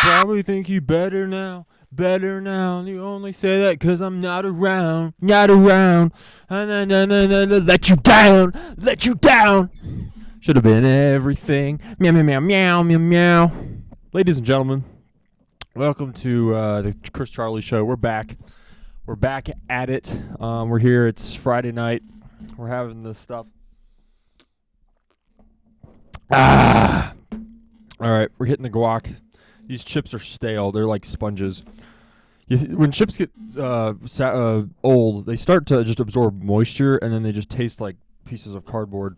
Probably think you better now. Better now. You only say that 'cause I'm not around. Not around. And then let you down. Let you down. Should have been everything. Meow, meow, meow, meow, meow, meow. Ladies and gentlemen, welcome to the Chris Charlie Show. We're back. We're back at it. We're here. It's Friday night. We're having this stuff. All right. We're hitting the guac. These chips are stale. They're like sponges. When chips get old, they start to just absorb moisture, and then they just taste like pieces of cardboard.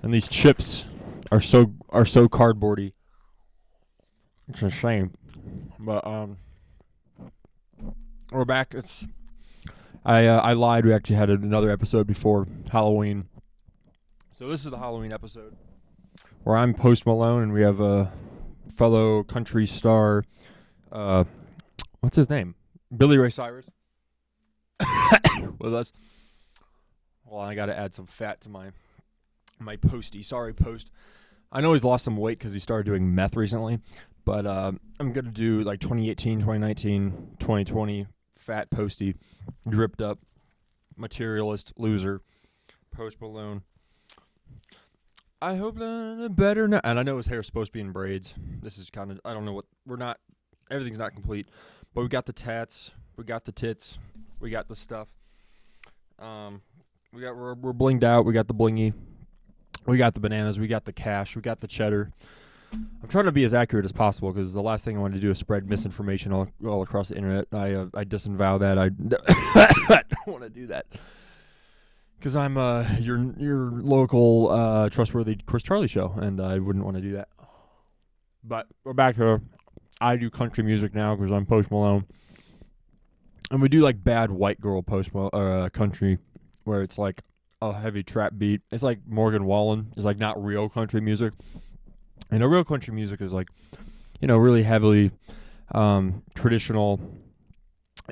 And these chips are so cardboardy. It's a shame. But we're back. I lied. We actually had another episode before Halloween. So this is the Halloween episode where I'm Post Malone, and we have a fellow country star, what's his name? Billy Ray Cyrus with us. Well, I got to add some fat to my postie. Sorry, Post. I know he's lost some weight because he started doing meth recently, but I'm going to do like 2018, 2019, 2020 fat postie, dripped up, materialist, loser, Post Malone. I hope that better now. And I know his hair's supposed to be in braids. This is kind of, I don't know what, everything's not complete. But we got the tats, we got the tits, we got the stuff. We're blinged out, we got the blingy, we got the bananas, we got the cash, we got the cheddar. I'm trying to be as accurate as possible because the last thing I want to do is spread misinformation all across the internet. I disavow that. I don't want to do that. Because I'm your local trustworthy Chris Charlie show, and I wouldn't want to do that. But we're back here. I do country music now because I'm Post Malone, and we do like bad white girl country, where it's like a heavy trap beat. It's like Morgan Wallen. It's like not real country music, and real country music is like, really heavily traditional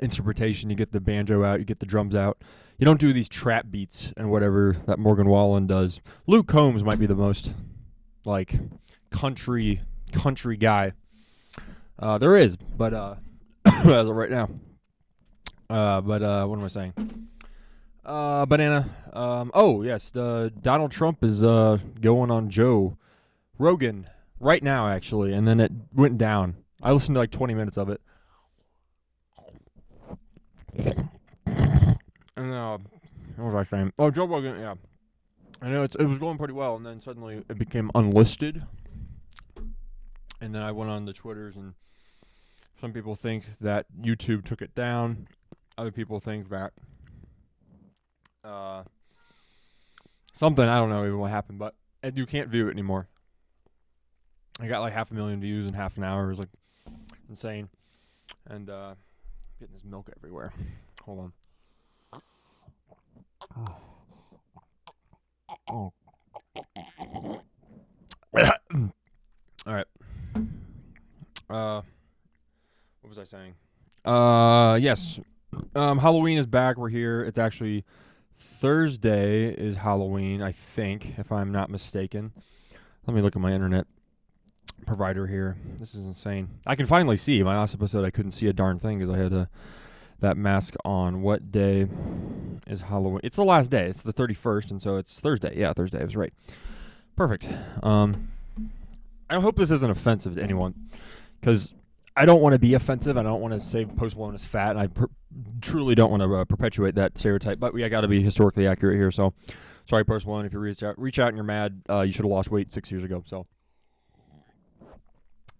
interpretation. You get the banjo out, you get the drums out. You don't do these trap beats and whatever that Morgan Wallen does. Luke Combs might be the most, like, country guy there is, but as of right now. What am I saying? Banana. Oh, yes, Donald Trump is going on Joe Rogan right now, actually, and then it went down. I listened to like 20 minutes of it. And what was I saying? Oh, Joe Rogan, yeah. I know it was going pretty well, and then suddenly it became unlisted. And then I went on the Twitters, and some people think that YouTube took it down. Other people think that something, I don't know even what happened, but you can't view it anymore. I got like 500,000 views in half an hour. It was like insane. And getting this milk everywhere. Hold on. Oh. All right. What was I saying? Yes. Halloween is back. We're here. It's actually Thursday is Halloween, I think, if I'm not mistaken. Let me look at my internet provider here. This is insane. I can finally see. My last episode, I couldn't see a darn thing because I had that mask on. What day is Halloween? It's the last day. It's the 31st, and so it's Thursday. Yeah, Thursday. I was right. Perfect. I hope this isn't offensive to anyone, because I don't want to be offensive. I don't want to say Post Malone is fat, and I truly don't want to perpetuate that stereotype. But I got to be historically accurate here. So, sorry, Post Malone, if you reach out and you're mad, you should have lost weight 6 years ago. So,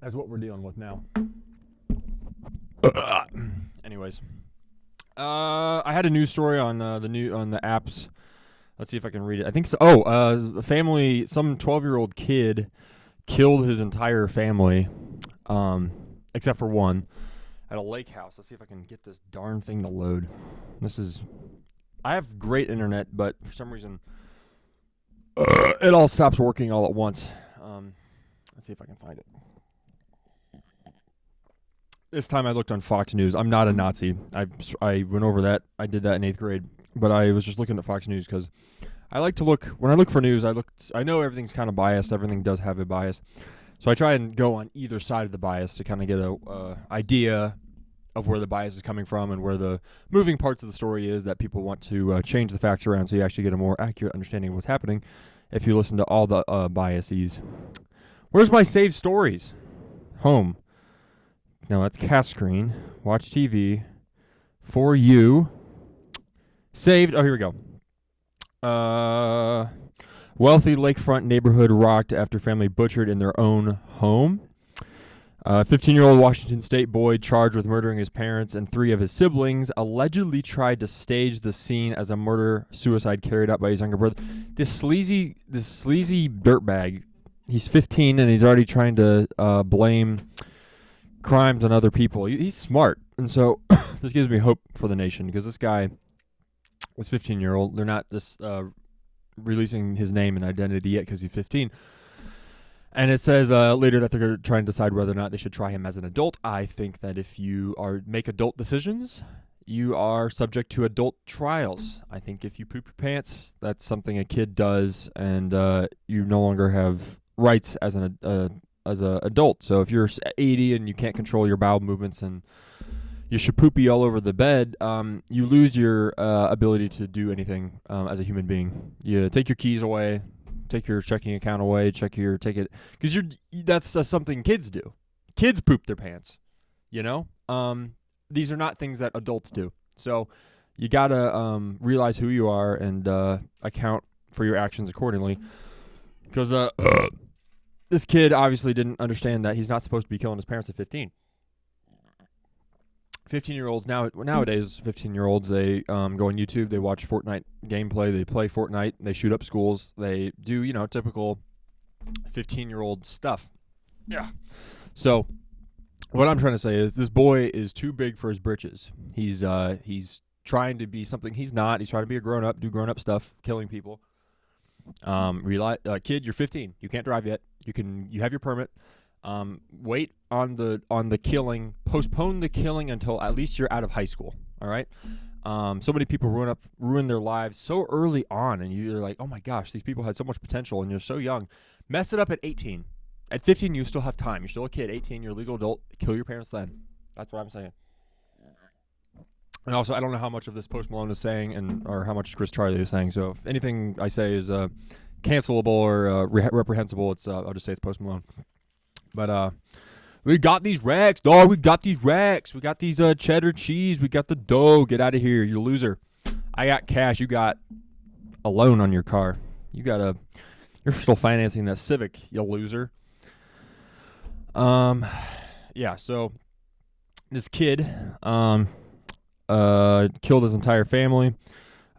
that's what we're dealing with now. Anyways, I had a news story on the apps. Let's see if I can read it. I think so. A family, some 12-year-old kid killed his entire family, except for one, at a lake house. Let's see if I can get this darn thing to load. I have great internet, but for some reason, it all stops working all at once. Let's see if I can find it. This time I looked on Fox News. I'm not a Nazi. I went over that. I did that in 8th grade. But I was just looking at Fox News because I like to look when I look for news. I know everything's kind of biased. Everything does have a bias, so I try and go on either side of the bias to kind of get a idea of where the bias is coming from and where the moving parts of the story is that people want to change the facts around, so you actually get a more accurate understanding of what's happening if you listen to all the biases. Where's my saved stories? Home. No, that's cast screen. Watch TV. For you. Saved. Oh, here we go. Wealthy lakefront neighborhood rocked after family butchered in their own home. 15-year-old Washington State boy charged with murdering his parents and 3 of his siblings allegedly tried to stage the scene as a murder-suicide carried out by his younger brother. This sleazy dirtbag, he's 15 and he's already trying to blame crimes on other people. He's smart. And so this gives me hope for the nation because this guy, this 15-year-old, they're not releasing his name and identity yet because he's 15. And it says later that they're going to try and decide whether or not they should try him as an adult. I think that if you make adult decisions, you are subject to adult trials. I think if you poop your pants, that's something a kid does, and you no longer have rights as an adult. So if you're 80 and you can't control your bowel movements and you should poopy all over the bed, you lose your ability to do anything as a human being. You take your keys away. Take your checking account away, take it, because that's something kids do. Kids poop their pants, you know? These are not things that adults do. So you got to realize who you are and account for your actions accordingly. Because this kid obviously didn't understand that he's not supposed to be killing his parents at 15. 15-year-olds nowadays, 15-year-olds, they go on YouTube, they watch Fortnite gameplay, they play Fortnite, they shoot up schools, they do, typical 15-year-old stuff. Yeah. So what I'm trying to say is this boy is too big for his britches. He's trying to be something he's not. He's trying to be a grown-up, do grown-up stuff, killing people. Kid, you're 15. You can't drive yet. You have your permit. Wait on the killing. Postpone the killing until at least you're out of high school. All right. So many people ruin their lives so early on, and you're like, oh my gosh, these people had so much potential, and you're so young. Mess it up at 18. At 15, you still have time. You're still a kid. 18, you're a legal adult. Kill your parents then. That's what I'm saying. And also, I don't know how much of this Post Malone is saying, or how much Chris Charlie is saying. So if anything I say is cancelable or reprehensible, I'll just say it's Post Malone. But we got these racks, dog. We got these racks. We got these cheddar cheese. We got the dough. Get out of here, you loser. I got cash. You got a loan on your car. You're still financing that Civic, you loser. Yeah. So this kid killed his entire family.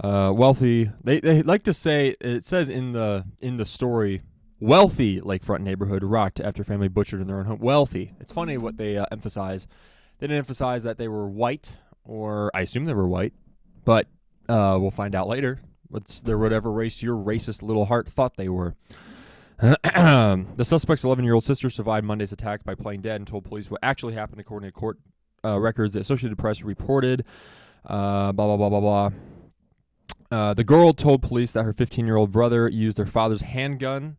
Wealthy. They like to say, it says in the story, wealthy lakefront neighborhood rocked after family butchered in their own home. Wealthy. It's funny what they emphasize. They didn't emphasize that they were white, or I assume they were white, but we'll find out later. They're whatever race your racist little heart thought they were. The suspect's 11-year-old sister survived Monday's attack by playing dead and told police what actually happened according to court records. The Associated Press reported, blah, blah, blah, blah, blah. The girl told police that her 15-year-old brother used their father's handgun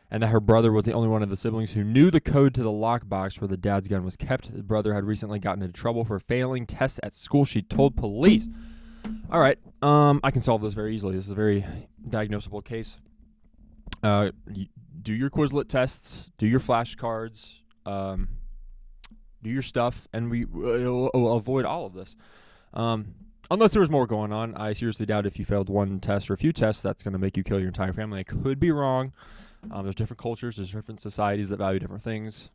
and that her brother was the only one of the siblings who knew the code to the lockbox where the dad's gun was kept. His brother had recently gotten into trouble for failing tests at school, she told police. All right, I can solve this very easily. This is a very diagnosable case. Do your Quizlet tests, do your flashcards, do your stuff, and we'll avoid all of this. Unless there was more going on. I seriously doubt if you failed one test or a few tests, that's going to make you kill your entire family. I could be wrong. There's different cultures, there's different societies that value different things.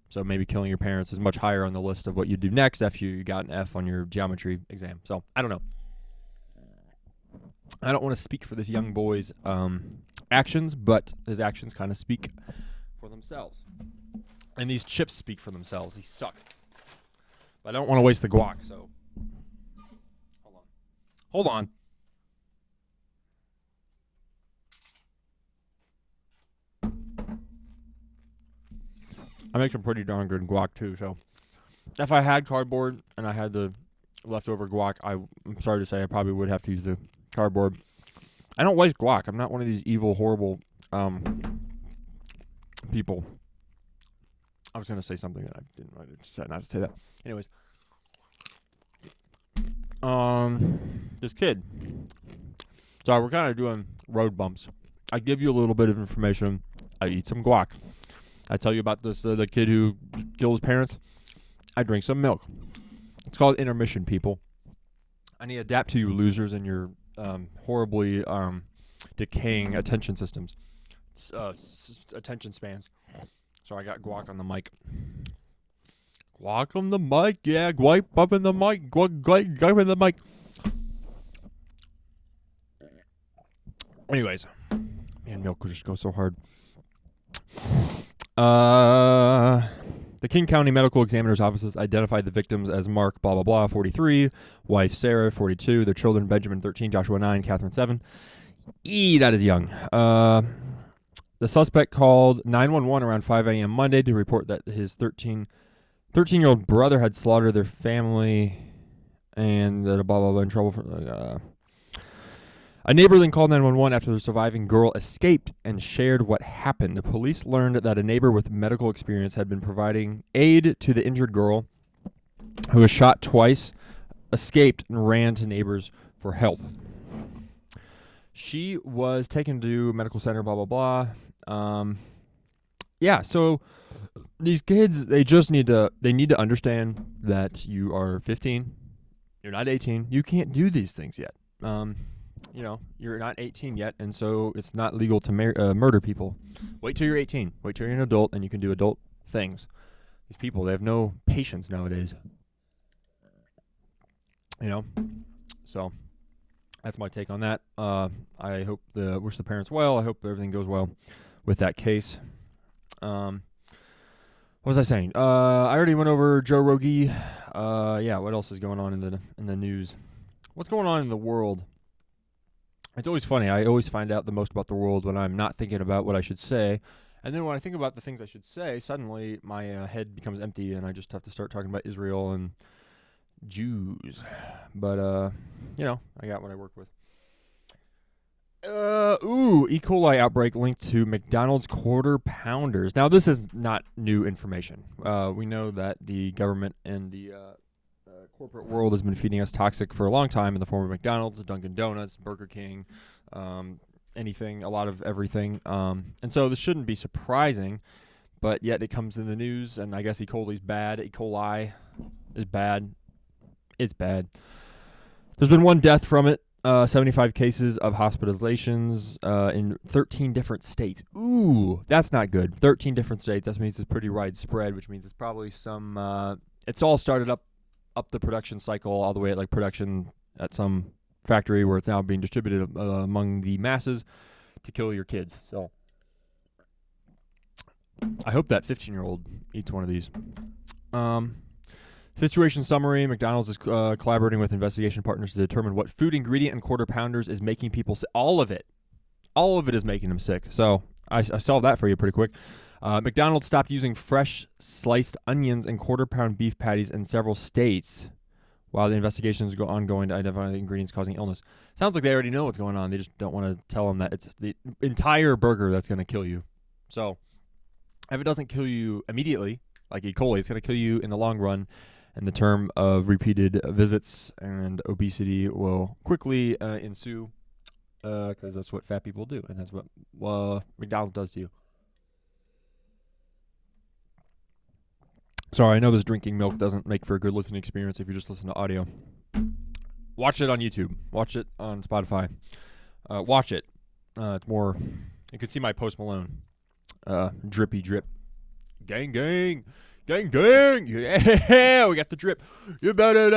So maybe killing your parents is much higher on the list of what you do next after you got an F on your geometry exam. So I don't know. I don't want to speak for this young boy's actions, but his actions kind of speak for themselves. And these chips speak for themselves. These suck. But I don't want to waste the guac, so hold on. I make some pretty darn good guac too, so if I had cardboard and I had the leftover guac, I'm sorry to say I probably would have to use the cardboard. I don't waste guac. I'm not one of these evil, horrible people. I was going to say something that I didn't. I decided not to say that. Anyways. This kid. So we're kind of doing road bumps. I give you a little bit of information. I eat some guac. I tell you about this the kid who killed his parents. I drink some milk. It's called intermission, people. I need to adapt to you losers and your horribly decaying attention systems, attention spans. So I got guac on the mic. Guac on the mic, yeah. Guac up in the mic. Guac in the mic. Anyways, man, milk could just go so hard. The King County Medical Examiner's offices identified the victims as Mark, blah, blah, blah, 43, wife Sarah, 42, their children Benjamin, 13, Joshua, 9, Catherine, 7. That is young. The suspect called 911 around 5 a.m. Monday to report that his 13-year-old brother had slaughtered their family and that blah, blah, blah, in trouble for... A neighbor then called 911 after the surviving girl escaped and shared what happened. The police learned that a neighbor with medical experience had been providing aid to the injured girl, who was shot twice, escaped, and ran to neighbors for help. She was taken to medical center, blah, blah, blah. Yeah, so these kids, they need to understand that you are 15, you're not 18, you can't do these things yet. You're not 18 yet, and so it's not legal to murder people. Wait till you're 18. Wait till you're an adult, and you can do adult things. These people, they have no patience nowadays. So that's my take on that. I hope wish the parents well. I hope everything goes well with that case. What was I saying? I already went over Joe Rogie. What else is going on in the news? What's going on in the world? It's always funny. I always find out the most about the world when I'm not thinking about what I should say. And then when I think about the things I should say, suddenly my head becomes empty and I just have to start talking about Israel and Jews. But, I got what I work with. E. coli outbreak linked to McDonald's Quarter Pounders. Now, this is not new information. We know that the government and the corporate world has been feeding us toxic for a long time in the form of McDonald's, Dunkin' Donuts, Burger King, anything, a lot of everything. And so this shouldn't be surprising, but yet it comes in the news, and I guess E. coli's bad. E. coli is bad. It's bad. There's been one death from it, 75 cases of hospitalizations in 13 different states. Ooh, that's not good. 13 different states. That means it's pretty widespread, which means it's probably some... it's all started up the production cycle all the way at production at some factory where it's now being distributed among the masses to kill your kids. So I hope that 15-year-old eats one of these. Situation summary: McDonald's is collaborating with investigation partners to determine what food ingredient in Quarter Pounders is making people sick. All of it is making them sick. So I solved that for you pretty quick. McDonald's stopped using fresh sliced onions in quarter-pound beef patties in several states while the investigations go ongoing to identify the ingredients causing illness. Sounds like they already know what's going on. They just don't want to tell them that it's the entire burger that's going to kill you. So if it doesn't kill you immediately, like E. coli, it's going to kill you in the long run, and the term of repeated visits and obesity will quickly ensue because that's what fat people do, and that's what McDonald's does to you. Sorry, I know this drinking milk doesn't make for a good listening experience if you just listen to audio. Watch it on YouTube. Watch it on Spotify. Watch it. It's more... You can see my Post Malone. Drippy drip. Gang, gang. Gang, gang. Yeah, we got the drip. You're better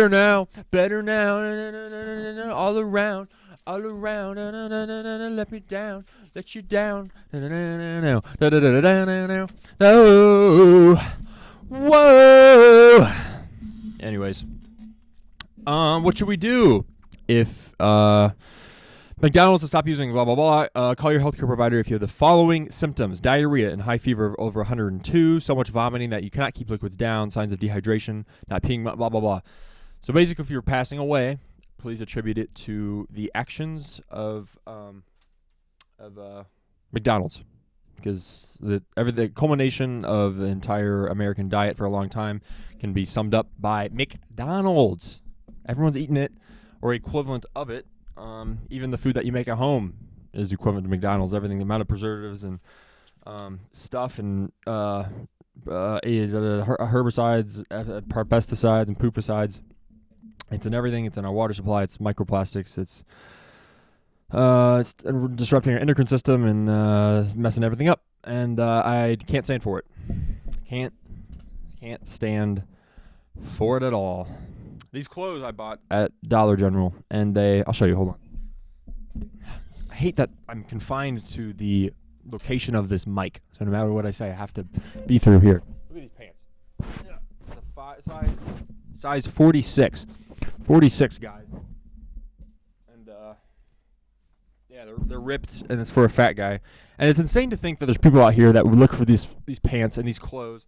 now. Better now. All around. Let me down. Let you down. Oh. Whoa! Anyways, what should we do if McDonald's to stop using blah, blah, blah? Call your healthcare provider if you have the following symptoms: diarrhea and high fever of over 102, so much vomiting that you cannot keep liquids down, signs of dehydration, not peeing, blah, blah, blah. So basically, if you're passing away, please attribute it to the actions of McDonald's, because the culmination of the entire American diet for a long time can be summed up by McDonald's. Everyone's eating it or equivalent of it. Even the food that you make at home is equivalent to McDonald's. Everything, the amount of preservatives and stuff and herbicides, pesticides, and poopicides. It's in everything. It's in our water supply. It's microplastics. It's disrupting our endocrine system and messing everything up. And I can't stand for it. Can't stand for it at all. These clothes I bought at Dollar General, and I'll show you. Hold on. I hate that I'm confined to the location of this mic. So no matter what I say, I have to be through here. Look at these pants. Yeah. It's a size 46. 46, guys. And yeah, they're ripped, and it's for a fat guy. And it's insane to think that there's people out here that would look for these pants and these clothes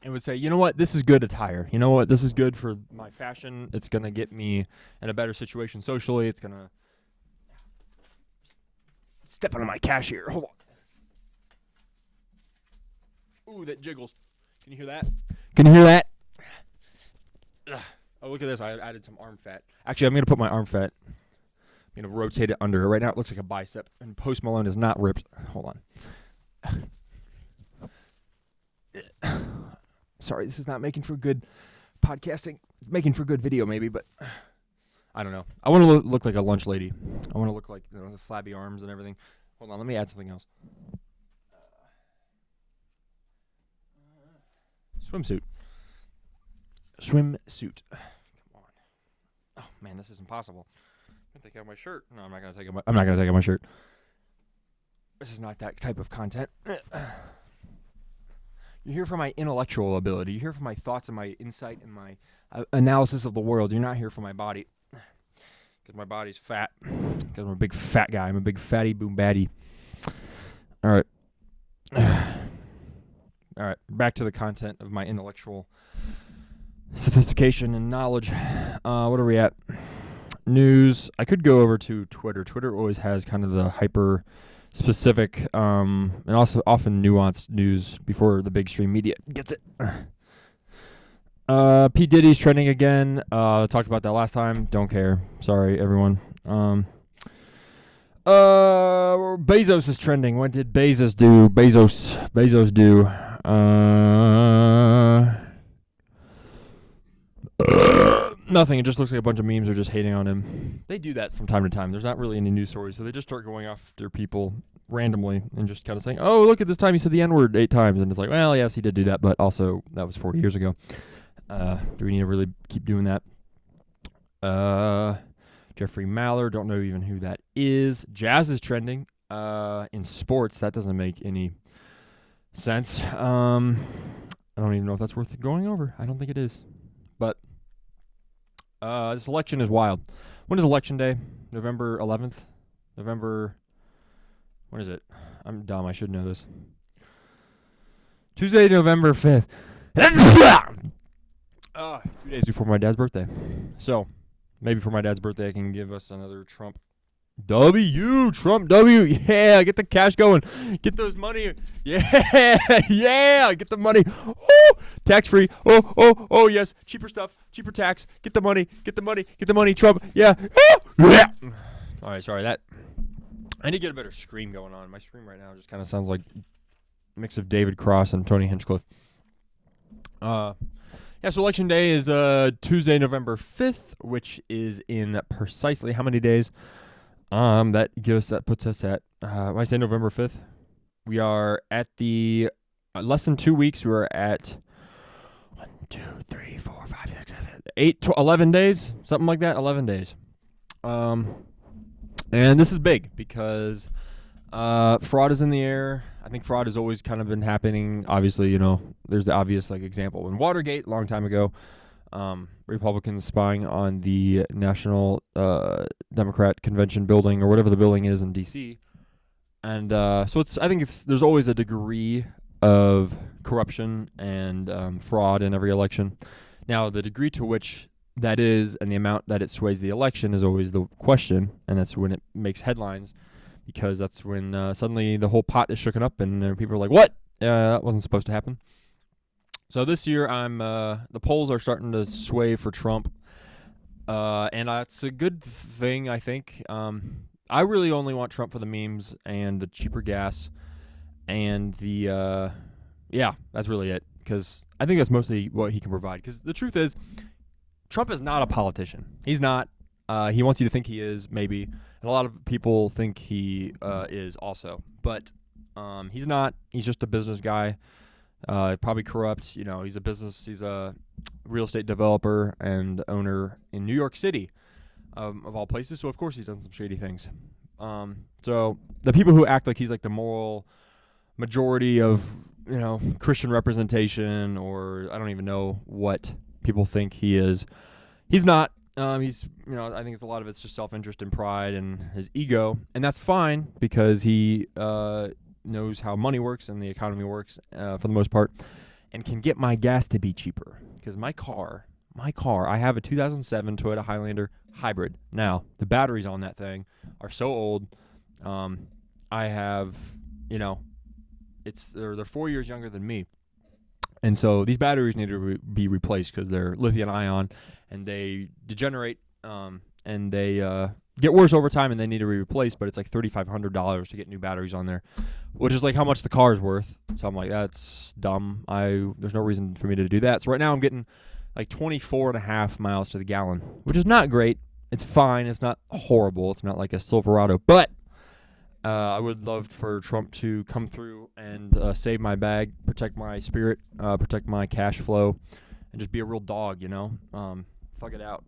and would say, you know what, this is good attire. You know what, this is good for my fashion. It's going to get me in a better situation socially. It's going to step on my cashier. Hold on. Ooh, that jiggles. Can you hear that? Can you hear that? Ugh. Oh, look at this. I added some arm fat. Actually, I'm going to put my arm fat. I'm going to rotate it under. Right now, it looks like a bicep. And Post Malone is not ripped. Hold on. Sorry, this is not making for good podcasting. It's making for good video, maybe, but I don't know. I want to look like a lunch lady. I want to look like, you know, the flabby arms and everything. Hold on, let me add something else. Swimsuit. Swimsuit. Come on. Oh man, this is impossible. I'm gonna take out my shirt. No, I'm not gonna take out my shirt. This is not that type of content. You're here for my intellectual ability. You're here for my thoughts and my insight and my analysis of the world. You're not here for my body. Because my body's fat. Because I'm a big fat guy. I'm a big fatty boom baddie. All right. All right. Back to the content of my intellectual sophistication and knowledge. What are we at? News. I could go over to Twitter. Twitter always has kind of the hyper specific and also often nuanced news before the big stream media gets it. P. Diddy's trending again. Talked about that last time. Don't care. Sorry, everyone. Bezos is trending. What did Bezos do? Bezos do. Nothing. It just looks like a bunch of memes are just hating on him. They do that from time to time. There's not really any news stories, so they just start going after people randomly and just kind of saying, oh, look at this time he said the N-word 8 times. And it's like, well, yes, he did do that, but also that was 40 years ago. Do we need to really keep doing that? Jeffrey Mahler, don't know even who that is. Jazz is trending in sports. That doesn't make any sense. I don't even know if that's worth going over. I don't think it is. But this election is wild. When is Election Day? November 11th? When is it? I'm dumb. I should know this. Tuesday, November 5th. 2 days before my dad's birthday. So, maybe for my dad's birthday, I can give us another Trump W. Trump W. Yeah, get the cash going. Get those money. Yeah, yeah, get the money. Woo! Tax free. Oh, yes. Cheaper stuff. Cheaper tax. Get the money. Get the money. Get the money. Trump. Yeah. Yeah. All right, sorry. I need to get a better scream going on. My scream right now just kind of sounds like a mix of David Cross and Tony Hinchcliffe. Yeah, so Election Day is Tuesday, November 5th, which is in precisely how many days? That puts us at, when I say November 5th, we are at the, less than 2 weeks, we are at 1, 2, 3, 4, 5, 6, 7, 8, 11 days, something like that, 11 days. And this is big because fraud is in the air. I think fraud has always kind of been happening. Obviously, you know, there's the obvious like example in Watergate a long time ago. Republicans spying on the National Democrat Convention building or whatever the building is in D.C. And so there's always a degree of corruption and fraud in every election. Now, the degree to which that is, and the amount that it sways the election is always the question, and that's when it makes headlines, because that's when suddenly the whole pot is shooken up, and people are like, "What? That wasn't supposed to happen." So this year, the polls are starting to sway for Trump, and that's a good thing, I think. I really only want Trump for the memes and the cheaper gas, and the yeah, that's really it. Because I think that's mostly what he can provide. Because the truth is, Trump is not a politician. He's not. He wants you to think he is, maybe, and a lot of people think he is also, but he's not. He's just a business guy. Probably corrupt. He's a real estate developer and owner in New York City, of all places. So of course he's done some shady things. So the people who act like he's like the moral majority of Christian representation, or I don't even know what people think he is. He's not. He's I think a lot of it's just self-interest and pride and his ego, and that's fine because he knows how money works and the economy works for the most part, and can get my gas to be cheaper. Because my car, I have a 2007 Toyota Highlander hybrid. Now the batteries on that thing are so old. I have they're 4 years younger than me. And so these batteries need to be replaced because they're lithium ion, and they degenerate, and they get worse over time, and they need to be replaced. But it's like $3,500 to get new batteries on there, which is like how much the car is worth. So I'm like, that's dumb. There's no reason for me to do that. So right now I'm getting like 24.5 miles to the gallon, which is not great. It's fine. It's not horrible. It's not like a Silverado, but I would love for Trump to come through and save my bag, protect my spirit, protect my cash flow, and just be a real dog, Fuck it out.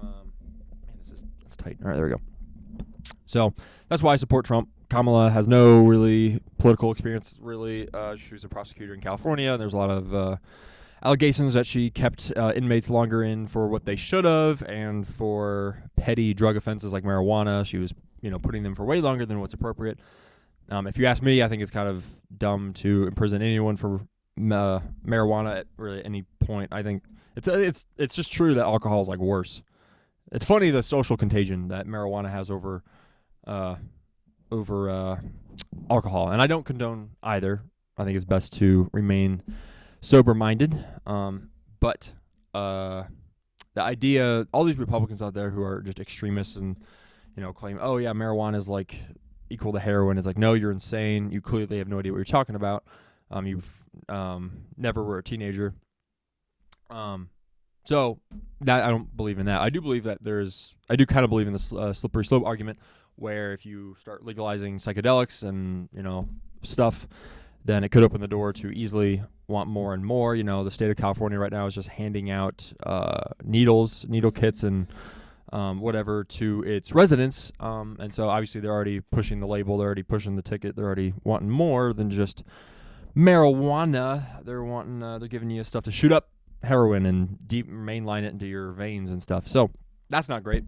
Man, it's tight. All right, there we go. So that's why I support Trump. Kamala has no really political experience, really. She was a prosecutor in California, and there's a lot of allegations that she kept inmates longer in for what they should have, and for petty drug offenses like marijuana. She was putting them for way longer than what's appropriate. If you ask me, I think it's kind of dumb to imprison anyone for marijuana at really any point. I think it's just true that alcohol is like worse. It's funny the social contagion that marijuana has over alcohol, and I don't condone either. I think it's best to remain sober-minded. But the idea, all these Republicans out there who are just extremists and claim, oh yeah, marijuana is like equal to heroin. It's like, no, you're insane. You clearly have no idea what you're talking about. You've never were a teenager. So that I don't believe in that. I do believe that I do kind of believe in this slippery slope argument, where if you start legalizing psychedelics and stuff, then it could open the door to easily want more and more. The state of California right now is just handing out needle kits and whatever to its residents, and so obviously they're already pushing the label, they're already pushing the ticket, they're already wanting more than just marijuana. They're giving you stuff to shoot up heroin and deep mainline it into your veins and stuff. So that's not great.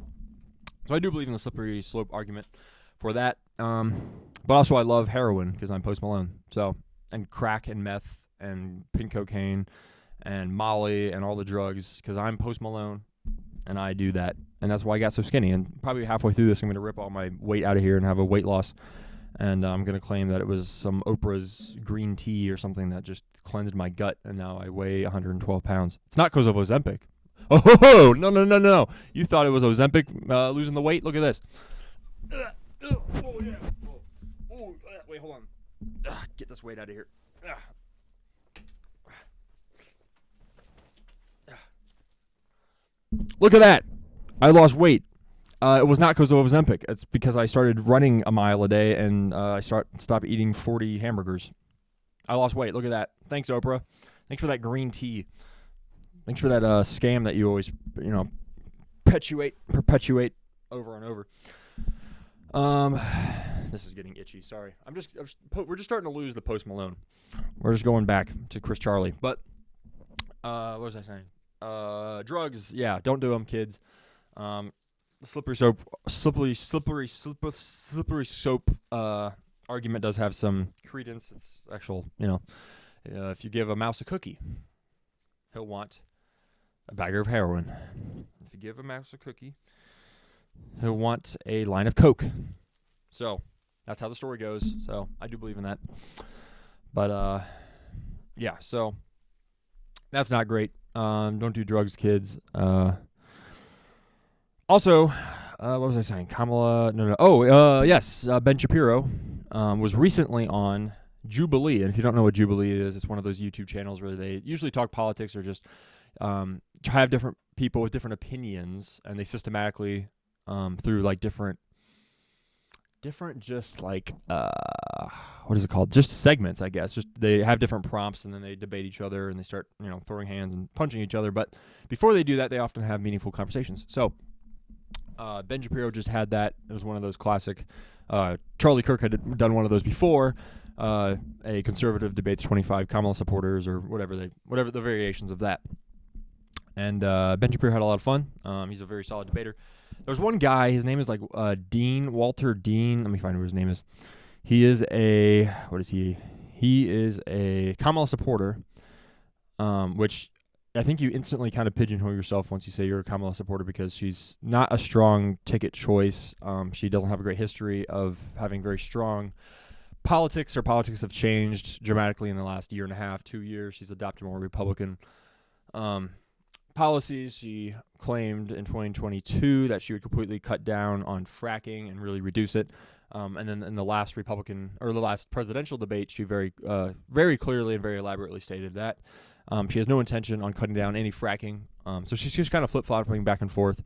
So I do believe in the slippery slope argument for that. But also I love heroin because I'm Post Malone. So, and crack and meth and pink cocaine and Molly and all the drugs because I'm Post Malone. And I do that. And that's why I got so skinny. And probably halfway through this, I'm going to rip all my weight out of here and have a weight loss. And I'm going to claim that it was some Oprah's green tea or something that just cleansed my gut. And now I weigh 112 pounds. It's not because of Ozempic. Oh, no. You thought it was Ozempic losing the weight? Look at this. Oh, yeah. Wait, hold on. Get this weight out of here. Look at that. I lost weight. It was not because of Ozempic. It's because I started running a mile a day and I stopped eating 40 hamburgers. I lost weight. Look at that. Thanks, Oprah. Thanks for that green tea. Thanks for that scam that you always, perpetuate over and over. This is getting itchy. Sorry. We're just starting to lose the Post Malone. We're just going back to Chris Charlie. But what was I saying? Drugs. Yeah, don't do them, kids. Slippery soap argument does have some credence. It's actual, if you give a mouse a cookie, he'll want a bagger of heroin. If you give a mouse a cookie, he'll want a line of Coke. So that's how the story goes. So I do believe in that. But yeah, so that's not great. Don't do drugs, kids. Also, what was I saying? Kamala, no. Oh, yes, Ben Shapiro was recently on Jubilee. And if you don't know what Jubilee is, it's one of those YouTube channels where they usually talk politics or just have different people with different opinions, and they systematically, through like different just like what is it called? Just segments, I guess. Just they have different prompts, and then they debate each other, and they start throwing hands and punching each other. But before they do that, they often have meaningful conversations. So Ben Shapiro just had that. It was one of those classic. Charlie Kirk had done one of those before. A conservative debates 25 Kamala supporters, or whatever the variations of that. And Ben Shapiro had a lot of fun. He's a very solid debater. There's one guy, his name is like Walter Dean. Let me find out what his name is. He is a, what is he? He is a Kamala supporter, which I think you instantly kind of pigeonhole yourself once you say you're a Kamala supporter, because she's not a strong ticket choice. She doesn't have a great history of having very strong politics. Her politics have changed dramatically in the last year and a half, 2 years. She's adopted more Republican policies. She claimed in 2022 that she would completely cut down on fracking and really reduce it. And then in the last presidential debate, she very clearly and very elaborately stated that she has no intention on cutting down any fracking. So she's just kind of flip-flopping back and forth.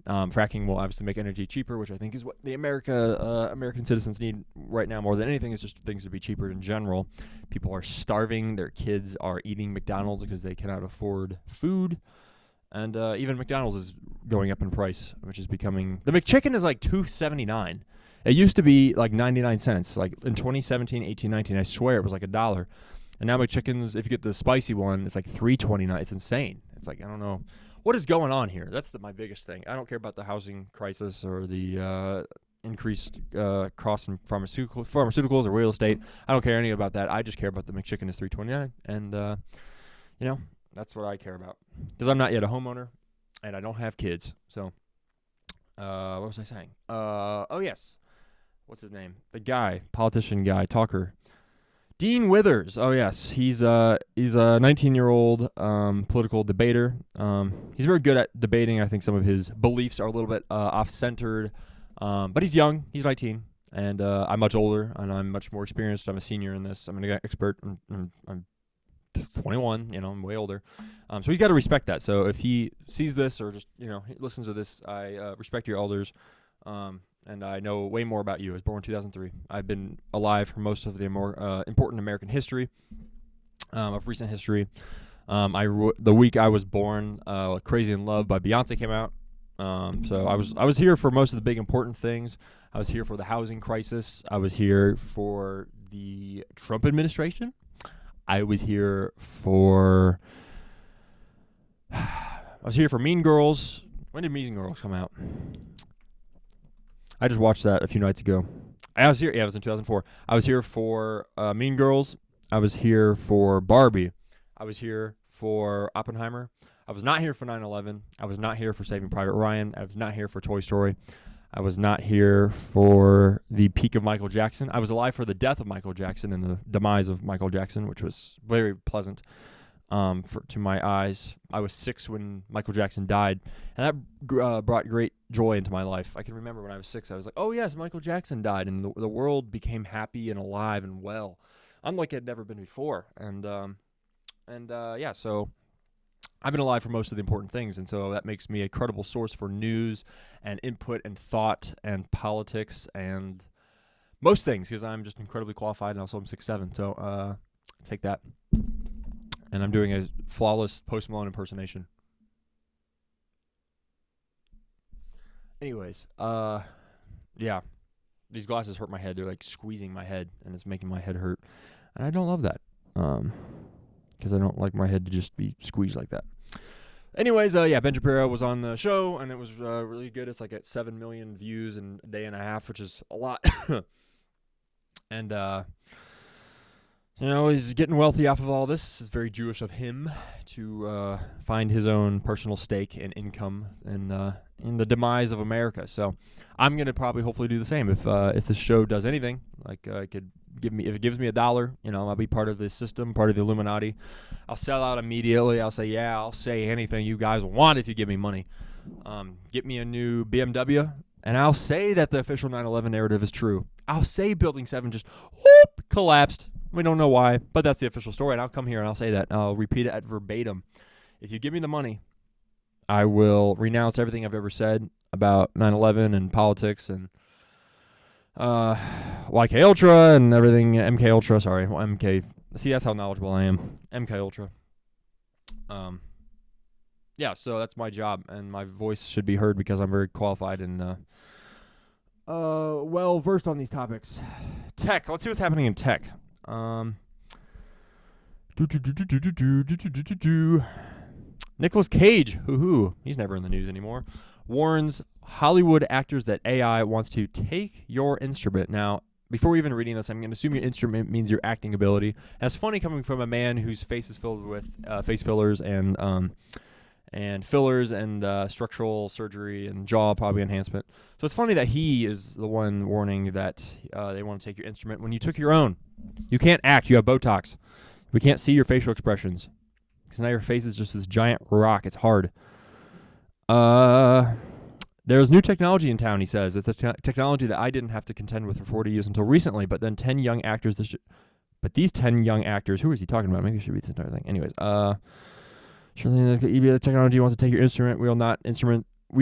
Fracking will obviously make energy cheaper, which I think is what the American citizens need right now more than anything, is just things to be cheaper in general. People are starving. Their kids are eating McDonald's because they cannot afford food. And even McDonald's is going up in price, which is becoming... The McChicken is like $2.79. It used to be like 99 cents. Like in 2017, 18, 19, I swear it was like $1. And now McChickens, if you get the spicy one, it's like $3.29. It's insane. It's like, I don't know. What is going on here? That's my biggest thing. I don't care about the housing crisis or the increased costs in pharmaceuticals or real estate. I don't care anything about that. I just care about the McChicken is $3.29, and that's what I care about. Because I'm not yet a homeowner, and I don't have kids. So, what was I saying? Oh yes, what's his name? The guy, politician guy, talker. Dean Withers. Oh yes, he's a 19-year-old political debater. He's very good at debating. I think some of his beliefs are a little bit off-centered, but he's young. He's 19, and I'm much older, and I'm much more experienced. I'm a senior in this. I'm an expert. I'm 21. I'm way older. So he's got to respect that. So if he sees this or just he listens to this, I respect your elders. And I know way more about you. I was born in 2003. I've been alive for most of the more important American history, of recent history. The week I was born, "Crazy in Love" by Beyonce came out. So I was here for most of the big important things. I was here for the housing crisis. I was here for the Trump administration. I was here for Mean Girls. When did Mean Girls come out? I just watched that a few nights ago. I was here. Yeah, it was in 2004. I was here for Mean Girls. I was here for Barbie. I was here for Oppenheimer. I was not here for 9/11. I was not here for Saving Private Ryan. I was not here for Toy Story. I was not here for the peak of Michael Jackson. I was alive for the death of Michael Jackson and the demise of Michael Jackson, which was very pleasant to my eyes. I was 6 when Michael Jackson died, and that brought great joy into my life. I can remember when I was 6, I was like, oh yes, Michael Jackson died, and the world became happy and alive and well, unlike it had never been before. And yeah, so I've been alive for most of the important things, and so that makes me a credible source for news and input and thought and politics and most things, because I'm just incredibly qualified, and also I'm 6'7", so take that. And I'm doing a flawless Post Malone impersonation. Anyways, yeah, these glasses hurt my head. They're like squeezing my head, and it's making my head hurt. And I don't love that, because I don't like my head to just be squeezed like that. Anyways, yeah, Ben Shapiro was on the show, and it was really good. It's like at 7 million views in a day and a half, which is a lot. And He's getting wealthy off of all this. It's very Jewish of him to find his own personal stake and income in the demise of America. So I'm gonna probably hopefully do the same. If this show does anything, like if it gives me $1, I'll be part of this system, part of the Illuminati. I'll sell out immediately. I'll say, yeah, I'll say anything you guys want if you give me money. Get me a new BMW, and I'll say that the official 9/11 narrative is true. I'll say Building 7 just collapsed. We don't know why, but that's the official story, and I'll come here and I'll say that. I'll repeat it at verbatim. If you give me the money, I will renounce everything I've ever said about 9/11 and politics and YK Ultra and everything. MK Ultra, sorry. Well, MK. See, that's how knowledgeable I am. MK Ultra. Yeah, so that's my job, and my voice should be heard because I'm very qualified and well versed on these topics. Tech. Let's see what's happening in tech. Nicolas Cage, he's never in the news anymore, warns Hollywood actors that AI wants to take your instrument. Now, before even reading this, I'm going to assume your instrument means your acting ability. And it's funny coming from a man whose face is filled with face fillers and fillers and structural surgery and jaw probably enhancement. So it's funny that he is the one warning that they want to take your instrument when you took your own. You can't act. You have Botox. We can't see your facial expressions because now your face is just this giant rock. It's hard. There's new technology in town, he says. It's a technology that I didn't have to contend with for 40 years until recently, but then 10 young actors... But these 10 young actors... Who is he talking about? Maybe I should read this entire thing. Anyways, surely the technology wants to take your instrument. We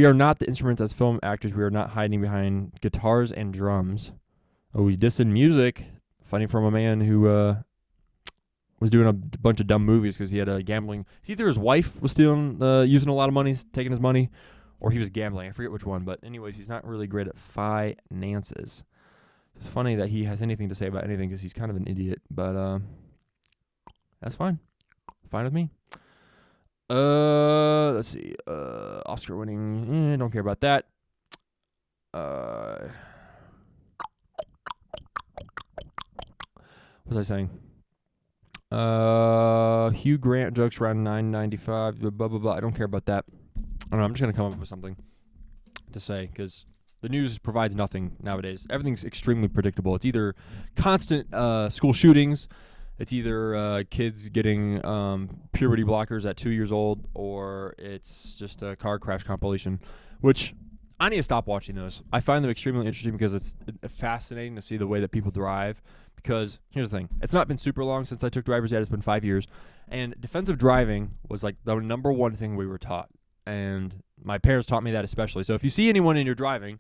are not the instruments as film actors. We are not hiding behind guitars and drums. Oh, he's dissing music. Funny from a man who was doing a bunch of dumb movies because he had a gambling. Either his wife was stealing, using a lot of money, taking his money, or he was gambling. I forget which one. But anyways, he's not really great at finances. It's funny that he has anything to say about anything because he's kind of an idiot. But that's fine. Fine with me. Let's see. Oscar winning. Don't care about that. What was I saying? Hugh Grant jokes around 995. Blah blah blah. I don't care about that. I don't know. I'm just gonna come up with something to say because the news provides nothing nowadays. Everything's extremely predictable. It's either constant school shootings. It's either kids getting puberty blockers at 2 years old, or it's just a car crash compilation, which I need to stop watching those. I find them extremely interesting because it's fascinating to see the way that people drive. Because here's the thing. It's not been super long since I took driver's ed. It's been 5 years. And defensive driving was like the number one thing we were taught. And my parents taught me that especially. So if you see anyone in your driving,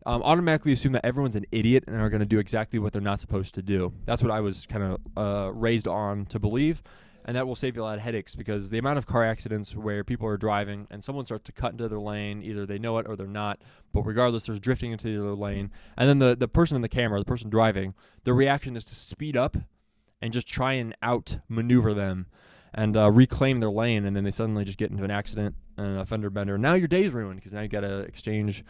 automatically assume that everyone's an idiot and are going to do exactly what they're not supposed to do. That's what I was kind of raised on to believe, and that will save you a lot of headaches because the amount of car accidents where people are driving and someone starts to cut into their lane, either they know it or they're not, but regardless, there's drifting into their lane, and then the person in the camera, the person driving, their reaction is to speed up and just try and outmaneuver them and reclaim their lane, and then they suddenly just get into an accident and a fender bender. Now your day's ruined because now you got to exchange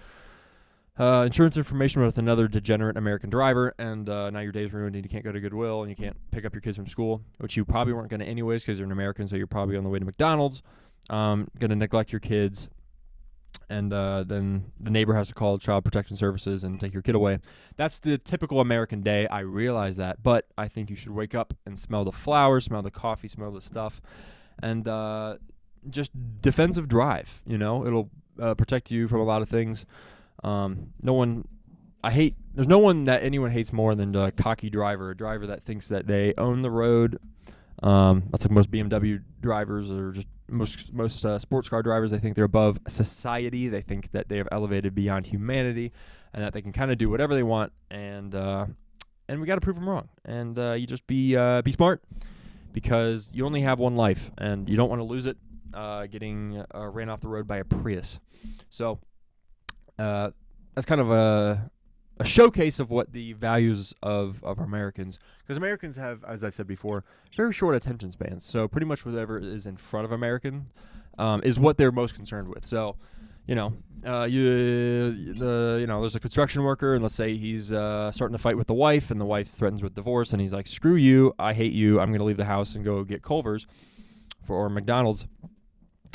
insurance information with another degenerate American driver, and now your day's ruined and you can't go to Goodwill and you can't pick up your kids from school, which you probably weren't going to anyways because you're an American, so you're probably on the way to McDonald's, going to neglect your kids, and then the neighbor has to call Child Protection Services and take your kid away. That's the typical American day. I realize that, but I think you should wake up and smell the flowers, smell the coffee, smell the stuff, and just defensive drive. It'll protect you from a lot of things. There's no one that anyone hates more than a cocky driver, a driver that thinks that they own the road. That's like most BMW drivers or just most sports car drivers. They think they're above society. They think that they have elevated beyond humanity and that they can kind of do whatever they want. And we got to prove them wrong. And you just be smart because you only have one life and you don't want to lose it getting ran off the road by a Prius. So that's kind of a showcase of what the values of Americans, because Americans have, as I've said before, very short attention spans. So pretty much whatever is in front of American is what they're most concerned with. So there's a construction worker, and let's say he's starting to fight with the wife, and the wife threatens with divorce, and he's like, "Screw you! I hate you! I'm going to leave the house and go get Culver's or McDonald's."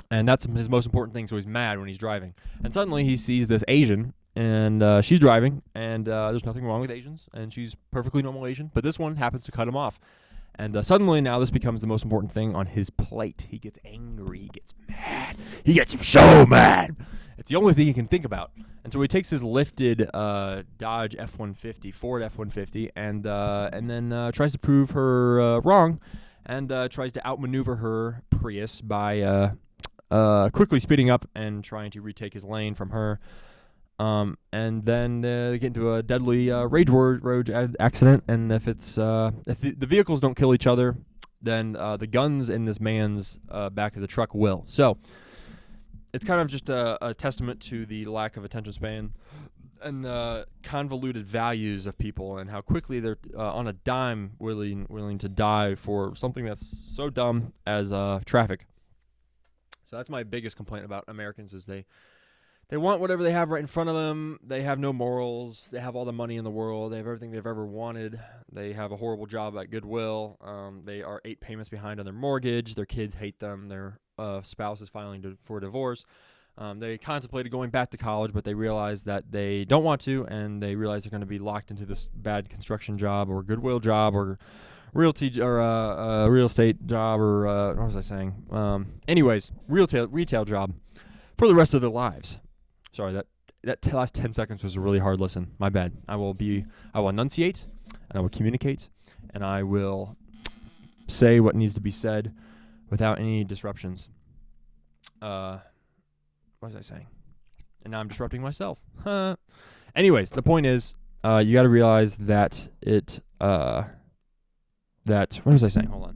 And that's his most important thing. So he's mad when he's driving, and suddenly he sees this Asian, and she's driving, and there's nothing wrong with Asians, and she's perfectly normal Asian, but this one happens to cut him off. And suddenly now this becomes the most important thing on his plate. He gets angry. He gets mad. He gets so mad. It's the only thing he can think about. And so he takes his lifted Dodge F-150, Ford F-150, and then tries to prove her wrong, and tries to outmaneuver her Prius by quickly speeding up and trying to retake his lane from her. And then they get into a deadly road accident, and if the vehicles don't kill each other, then the guns in this man's back of the truck will. So it's kind of just a testament to the lack of attention span and the convoluted values of people, and how quickly they're on a dime willing to die for something that's so dumb as traffic. So that's my biggest complaint about Americans, is they want whatever they have right in front of them. They have no morals. They have all the money in the world. They have everything they've ever wanted. They have a horrible job at Goodwill. They are 8 payments behind on their mortgage. Their kids hate them. Their spouse is filing for divorce. They contemplated going back to college, but they realize that they don't want to, and they realize they're going to be locked into this bad construction job or Goodwill job or realty or real estate job or what was I saying? Anyways, retail job for the rest of their lives. Sorry, that last 10 seconds was a really hard listen. My bad. I will enunciate, and I will communicate, and I will say what needs to be said without any disruptions. What was I saying? And now I'm disrupting myself. Anyways, the point is, you got to realize that what was I saying? Hold on.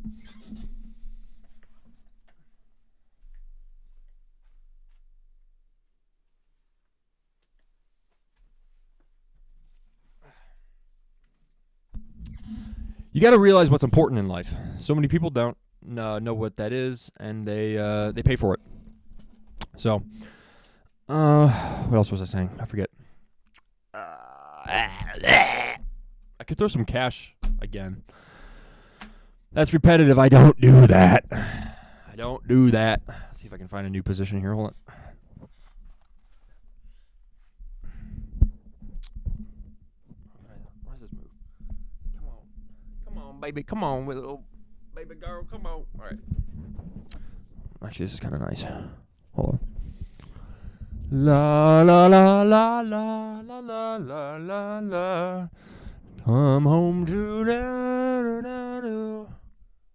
You got to realize what's important in life. So many people don't know what that is, and they pay for it. So, what else was I saying? I forget. I could throw some cash again. That's repetitive. I don't do that. Let's see if I can find a new position here. Hold on. Why does this move? Come on, baby. Come on, little baby girl. Come on. All right. Actually, this is kind of nice. Hold on. La la la la la la la la la la. Come home to da da da.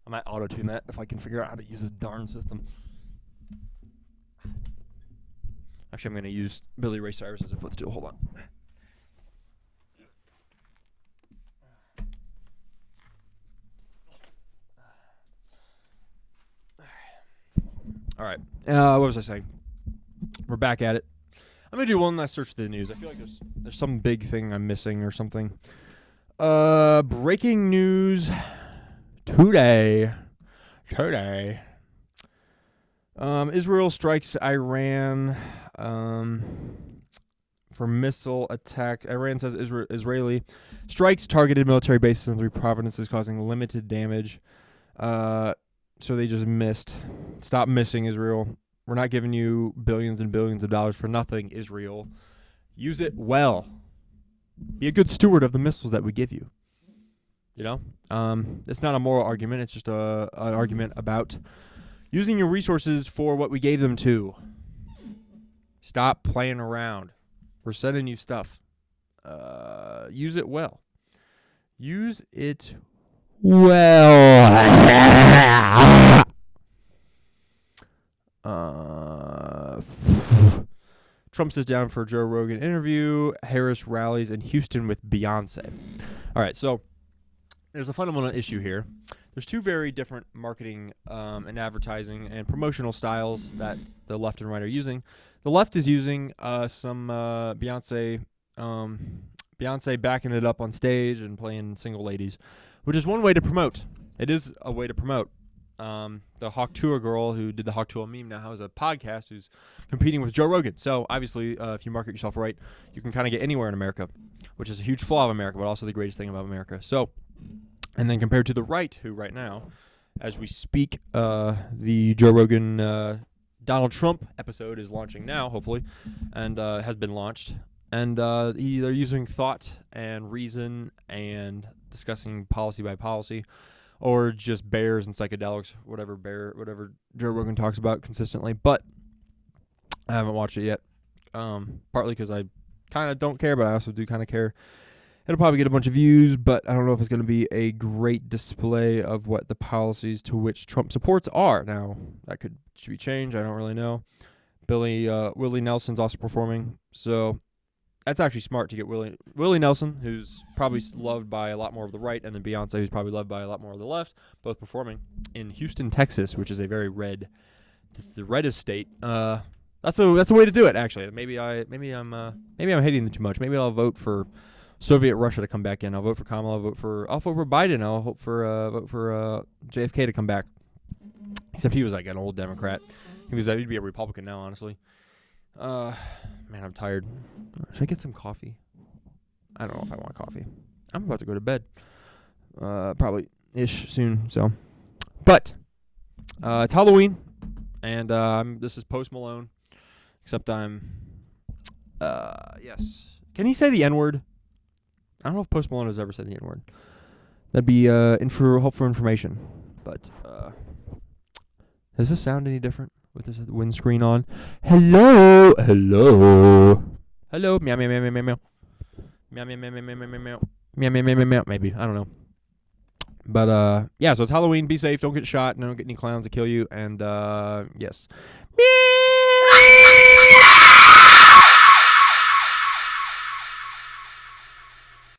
I might auto-tune that if I can figure out how to use this darn system. Actually, I'm going to use Billy Ray Cyrus as a footstool. Hold on. All right. What was I saying? We're back at it. I'm going to do one last search for the news. I feel like there's some big thing I'm missing or something. Breaking news today. Israel strikes Iran for missile attack. Iran says Israeli strikes targeted military bases in 3 provinces, causing limited damage. So they just missed. Stop missing, Israel. We're not giving you billions and billions of dollars for nothing, Israel. Use it well. Be a good steward of the missiles that we give you. You know? It's not a moral argument. It's just an argument about using your resources for what we gave them to. Stop playing around. We're sending you stuff. Use it well. Use it well. Trump sits down for a Joe Rogan interview. Harris rallies in Houston with Beyonce. All right, so there's a fundamental issue here. There's 2 very different marketing and advertising and promotional styles that the left and right are using. The left is using some Beyonce backing it up on stage and playing single ladies, which is one way to promote. It is a way to promote. The Hawk Tuah girl who did the Hawk Tuah meme now has a podcast who's competing with Joe Rogan. So obviously, if you market yourself right, you can kind of get anywhere in America, which is a huge flaw of America, but also the greatest thing about America. So, and then compared to the right, who right now, as we speak, the Joe Rogan Donald Trump episode is launching now, hopefully, and has been launched. And they're using thought and reason and discussing policy by policy, or just bears and psychedelics, whatever Joe Rogan talks about consistently. But I haven't watched it yet, partly because I kind of don't care, but I also do kind of care. It'll probably get a bunch of views, but I don't know if it's going to be a great display of what the policies to which Trump supports are. Now, that should be changed. I don't really know. Willie Nelson's also performing, so that's actually smart to get Willie Nelson, who's probably loved by a lot more of the right, and then Beyonce, who's probably loved by a lot more of the left, both performing in Houston, Texas, which is a very red, the reddest state. That's a way to do it. Actually, maybe I'm hating them too much. Maybe I'll vote for Soviet Russia to come back in. I'll vote for Kamala. I'll vote for Biden. I'll vote for JFK to come back. Except he was like an old Democrat. He'd be a Republican now, honestly. Man, I'm tired. Should I get some coffee? I don't know if I want coffee. I'm about to go to bed. Probably ish soon. So, but it's Halloween, and this is post Malone. Except yes. Can he say the N-word? I don't know if Post Malone has ever said the N-word. That'd be helpful information. But does this sound any different with this windscreen on? Hello. Meow meow meow meow meow meow. Meow meow meow meow meow meow meow. Meow meow meow meow meow. Maybe, I don't know. But yeah. So it's Halloween. Be safe. Don't get shot. Don't get any clowns to kill you. And yes. Meow.